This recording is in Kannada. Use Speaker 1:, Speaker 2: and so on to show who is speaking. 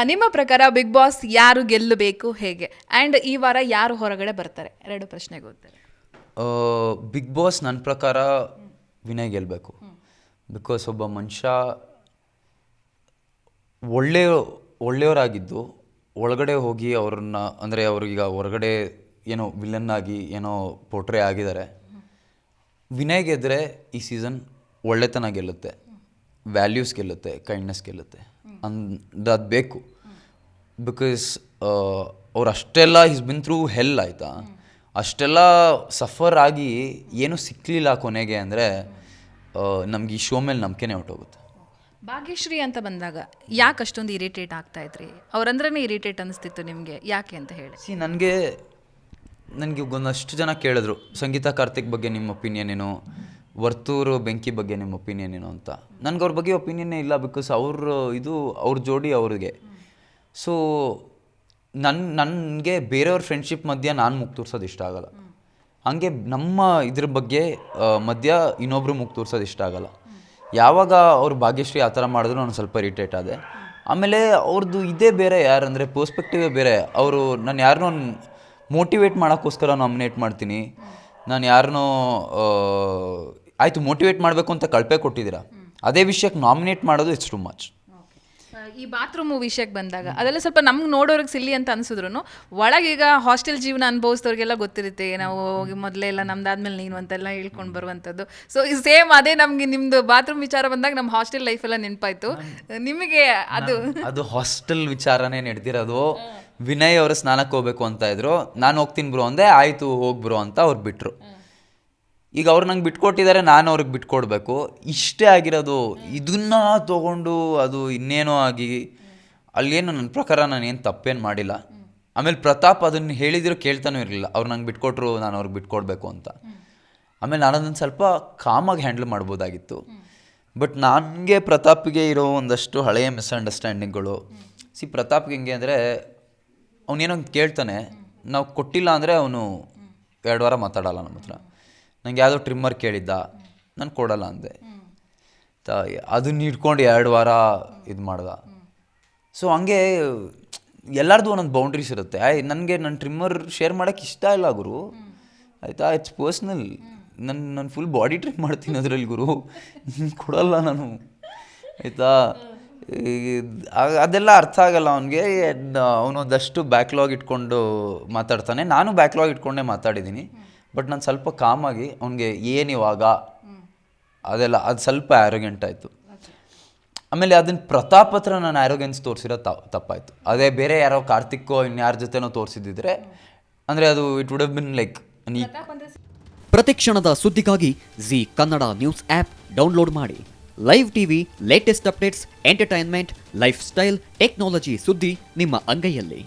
Speaker 1: ನಿಮ್ಮ ಪ್ರಕಾರ ಬಿಗ್ ಬಾಸ್ ಯಾರು ಗೆಲ್ಲಬೇಕು ಹೇಗೆ ಆ್ಯಂಡ್ ಈ ವಾರ ಯಾರು ಹೊರಗಡೆ ಬರ್ತಾರೆ? 2 ಪ್ರಶ್ನೆಗೆ ಉತ್ತರ.
Speaker 2: ಬಿಗ್ ಬಾಸ್ ನನ್ನ ಪ್ರಕಾರ ವಿನಯ್ ಗೆಲ್ಲಬೇಕು. ಬಿಕಾಸ್ ಒಬ್ಬ ಮನುಷ್ಯ ಒಳ್ಳೆಯವರಾಗಿದ್ದು ಒಳಗಡೆ ಹೋಗಿ ಅವ್ರನ್ನ ಅಂದರೆ ಅವ್ರಿಗೀಗ ಹೊರಗಡೆ ಏನೋ ವಿಲನ್ ಆಗಿ ಏನೋ ಪೋಟ್ರೆ ಆಗಿದ್ದಾರೆ. ವಿನಯ್ ಗೆದ್ದರೆ ಈ ಸೀಸನ್ ಒಳ್ಳೆತನ ಗೆಲ್ಲುತ್ತೆ, ವ್ಯಾಲ್ಯೂಸ್ ಗೆಲ್ಲುತ್ತೆ, ಕೈಂಡ್ನೆಸ್ ಗೆಲ್ಲುತ್ತೆ. ಅದು ಬೇಕು. ಬಿಕಾಸ್ ಅವ್ರು ಅಷ್ಟೆಲ್ಲ ಈಸ್ ಬಿನ್ ಥ್ರೂ ಹೆಲ್ ಆಯಿತಾ, ಅಷ್ಟೆಲ್ಲ ಸಫರ್ ಆಗಿ ಏನೂ ಸಿಕ್ಕಲಿಲ್ಲ ಕೊನೆಗೆ ಅಂದರೆ ನಮ್ಗೆ ಈ ಶೋ ಮೇಲೆ ನಂಬಿಕೆನೇ ಹೊರಟೋಗುತ್ತೆ.
Speaker 1: ಭಾಗ್ಯಶ್ರೀ ಅಂತ ಬಂದಾಗ ಯಾಕೆ ಅಷ್ಟೊಂದು ಇರಿಟೇಟ್ ಆಗ್ತಾ ಇದ್ರಿ? ಅವ್ರಂದ್ರೇ ಇರಿಟೇಟ್ ಅನಿಸ್ತಿತ್ತು ನಿಮಗೆ, ಯಾಕೆ ಅಂತ ಹೇಳಿ?
Speaker 2: ನನಗೆ ಒಂದಷ್ಟು ಜನ ಕೇಳಿದ್ರು, ಸಂಗೀತ ಕಾರ್ತಿಕ್ ಬಗ್ಗೆ ನಿಮ್ಮ ಒಪಿನಿಯನ್ ಏನು, ವರ್ತೂರು ಬೆಂಕಿ ಬಗ್ಗೆ ನಿಮ್ಮ ಒಪಿನಿಯನ್ ಏನು ಅಂತ. ನನಗೆ ಅವ್ರ ಬಗ್ಗೆ ಒಪಿನಿಯನ್ನೇ ಇಲ್ಲ. ಬಿಕಾಸ್ ಅವ್ರ ಜೋಡಿ ಅವ್ರಿಗೆ. ಸೊ ನನಗೆ ಬೇರೆಯವ್ರ ಫ್ರೆಂಡ್ಶಿಪ್ ಮಧ್ಯ ನಾನು ಮುಖ ತೋರ್ಸೋದು ಇಷ್ಟ ಆಗಲ್ಲ. ಹಾಗೆ ನಮ್ಮ ಇದ್ರ ಬಗ್ಗೆ ಮಧ್ಯ ಇನ್ನೊಬ್ರು ಮುಖ ತೋರ್ಸೋದು ಇಷ್ಟ ಆಗಲ್ಲ. ಯಾವಾಗ ಅವ್ರು ಭಾಗ್ಯಶ್ರೀ ಆ ಥರ ಮಾಡಿದ್ರು ನಾನು ಸ್ವಲ್ಪ ಇರಿಟೇಟ್ ಆದೆ. ಆಮೇಲೆ ಅವ್ರದ್ದು ಇದೇ ಬೇರೆ, ಯಾರಂದರೆ ಪರ್ಸ್ಪೆಕ್ಟಿವೇ ಬೇರೆ. ಅವರು ನಾನು ಯಾರನ್ನೋ ಮೋಟಿವೇಟ್ ಮಾಡೋಕ್ಕೋಸ್ಕರ ನಾಮಿನೇಟ್ ಮಾಡ್ತೀನಿ, ನಾನು ಯಾರನ್ನೋ ಆಯಿತು ಮೋಟಿವೇಟ್ ಮಾಡಬೇಕು ಅಂತ ಕಳಪೆ ಕೊಟ್ಟಿದ್ದೀರಾ, ಅದೇ ವಿಷಯಕ್ಕೆ ನಾಮಿನೇಟ್ ಮಾಡೋದು ಇಟ್ಸ್ ಟು ಮಚ್.
Speaker 1: ಈ ಬಾತ್ರೂಮು ವಿಷಯಕ್ಕೆ ಬಂದಾಗ ಅದೆಲ್ಲ ಸ್ವಲ್ಪ ನಮ್ಗೆ ನೋಡೋರಿಗೆ ಸಿಲ್ಲಿ ಅಂತ ಅನಿಸಿದ್ರು, ಒಳಗೀಗ ಹಾಸ್ಟೆಲ್ ಜೀವನ ಅನುಭವಿಸಿದವ್ರಿಗೆಲ್ಲ ಗೊತ್ತಿರುತ್ತೆ, ನಾವು ಮೊದಲೇ ಎಲ್ಲ ನಮ್ದಾದ್ಮೇಲೆ ನೀನು ಅಂತೆಲ್ಲ ಹೇಳ್ಕೊಂಡು ಬರುವಂಥದ್ದು. ಸೊ ಈ ಸೇಮ್ ಅದೇ ನಮಗೆ ನಿಮ್ಮದು ಬಾತ್ರೂಮ್ ವಿಚಾರ ಬಂದಾಗ ನಮ್ಮ ಹಾಸ್ಟೆಲ್ ಲೈಫೆಲ್ಲ ನೆನಪಾಯಿತು. ನಿಮಗೆ
Speaker 2: ಅದು ಹಾಸ್ಟೆಲ್ ವಿಚಾರನೇ ನಡೆದಿರೋದು. ವಿನಯ್ ಅವರು ಸ್ನಾನಕ್ಕೆ ಹೋಗ್ಬೇಕು ಅಂತ ಇದ್ರು, ನಾನು ಹೋಗ್ತೀನಿ ಬ್ರೋ ಅಂದೆ, ಆಯಿತು ಹೋಗಿ ಬ್ರೋ ಅಂತ ಅವ್ರು ಬಿಟ್ಟರು. ಈಗ ಅವ್ರು ನಂಗೆ ಬಿಟ್ಕೊಟ್ಟಿದ್ದಾರೆ, ನಾನು ಅವ್ರಿಗೆ ಬಿಟ್ಕೊಡ್ಬೇಕು, ಇಷ್ಟೇ ಆಗಿರೋದು. ಇದನ್ನ ತೊಗೊಂಡು ಅದು ಇನ್ನೇನೋ ಆಗಿ ಅಲ್ಲೇನು ನನ್ನ ಪ್ರಕಾರ ನಾನೇನು ತಪ್ಪೇನು ಮಾಡಿಲ್ಲ. ಆಮೇಲೆ ಪ್ರತಾಪ್ ಅದನ್ನು ಹೇಳಿದ್ರು ಕೇಳ್ತಾನೂ ಇರಲಿಲ್ಲ, ಅವ್ರು ನಂಗೆ ಬಿಟ್ಕೊಟ್ರು ನಾನು ಅವ್ರಿಗೆ ಬಿಟ್ಕೊಡ್ಬೇಕು ಅಂತ. ಆಮೇಲೆ ನಾನು ಅದನ್ನು ಸ್ವಲ್ಪ ಕಾಮಾಗಿ ಹ್ಯಾಂಡಲ್ ಮಾಡ್ಬೋದಾಗಿತ್ತು. ಬಟ್ ನನಗೆ ಪ್ರತಾಪ್ಗೆ ಇರೋ ಒಂದಷ್ಟು ಹಳೆಯ ಮಿಸ್ಅಂಡರ್ಸ್ಟ್ಯಾಂಡಿಂಗ್ಗಳು. ಪ್ರತಾಪ್ಗೆ ಹೆಂಗೆ ಅಂದರೆ ಅವನೇನೋ ಕೇಳ್ತಾನೆ, ನಾವು ಕೊಟ್ಟಿಲ್ಲ ಅಂದರೆ ಅವನು 2 ವಾರ ಮಾತಾಡಲ್ಲ ನಮ್ಮ ಹತ್ರ. ನಂಗೆ ಯಾವುದೋ ಟ್ರಿಮ್ಮರ್ ಕೇಳಿದ್ದ, ನಾನು ಕೊಡಲ್ಲ ಅಂದೆ, ಅದನ್ನ ಇಟ್ಕೊಂಡು 2 ವಾರ ಇದು ಮಾಡ್ದ. ಸೊ ಹಂಗೆ ಎಲ್ಲರದು ಒಂದೊಂದು ಬೌಂಡ್ರೀಸ್ ಇರುತ್ತೆ. ನನಗೆ ನನ್ನ ಟ್ರಿಮ್ಮರ್ ಶೇರ್ ಮಾಡೋಕ್ಕೆ ಇಷ್ಟ ಇಲ್ಲ ಗುರು, ಆಯಿತಾ, ಇಟ್ಸ್ ಪರ್ಸ್ನಲ್. ನಾನು ಫುಲ್ ಬಾಡಿ ಟ್ರಿಮ್ ಮಾಡ್ತೀನಿ ಅದರಲ್ಲಿ ಗುರು, ಕೊಡಲ್ಲ ನಾನು, ಆಯಿತಾ. ಅದೆಲ್ಲ ಅರ್ಥ ಆಗಲ್ಲ ಅವನಿಗೆ. ಅವನೊಂದಷ್ಟು ಬ್ಯಾಕ್ಲಾಗ್ ಇಟ್ಕೊಂಡು ಮಾತಾಡ್ತಾನೆ, ನಾನು ಬ್ಯಾಕ್ಲಾಗ್ ಇಟ್ಕೊಂಡೇ ಮಾತಾಡಿದ್ದೀನಿ. ಬಟ್ ನಾನು ಸ್ವಲ್ಪ ಕಾಮಾಗಿ ಅವ್ನಿಗೆ ಏನಿವಾಗ ಅದೆಲ್ಲ ಅದು ಸ್ವಲ್ಪ ಆ್ಯರೋಗೆಂಟ್ ಆಯಿತು. ಆಮೇಲೆ ಅದನ್ನು ಪ್ರತಾಪ್ ಹತ್ರ ನಾನು ಆ್ಯರೋಗೆನ್ಸ್ ತೋರಿಸಿರೋ ತಪ್ಪಾಯಿತು. ಅದೇ ಬೇರೆ ಯಾರೋ ಕಾರ್ತಿಕ್ಕೋ ಇನ್ಯಾರ ಜೊತೆನೋ ತೋರಿಸಿದ್ದಿದ್ರೆ ಅಂದರೆ ಅದು it would have been like
Speaker 3: ಪ್ರತಿಕ್ಷಣದ ಸುದ್ದಿಗಾಗಿ Zee Kannada news app download ಮಾಡಿ. Live TV, latest updates, entertainment, lifestyle, technology ಸುದ್ದಿ ನಿಮ್ಮ ಅಂಗೈಯಲ್ಲಿ.